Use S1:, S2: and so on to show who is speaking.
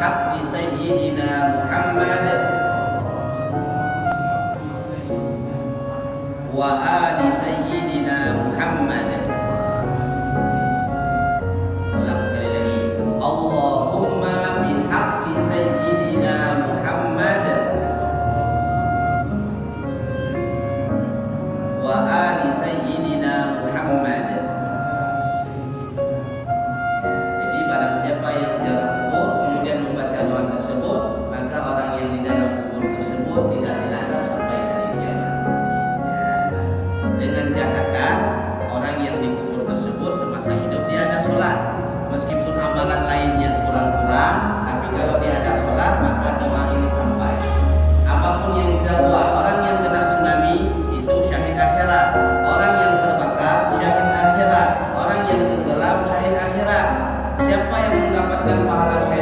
S1: bihaqqi sayyidina Muhammad wa ali sayyidina Muhammad. Ulang sekali lagi. Allahumma bihaqqi sayyidina Muhammad wa ali sayyidina Muhammad. Jadi barang siapa yang ziarah kubur kemudian membaca doa tersebut, maka orang yang di dalam kubur tersebut tidak diazab sampai hari kiamat. Dengan catatan orang yang di kubur tersebut semasa hidup dia ada sholat, meskipun amalan lainnya kurang-kurang, tapi kalau dia ada sholat maka doa ini sampai. Apapun yang kita buat, orang yang kena tsunami itu syahid akhirat, orang yang terbakar syahid akhirat, orang yang tenggelam syahid akhirat. Siapa yang mendapatkan pahala syahid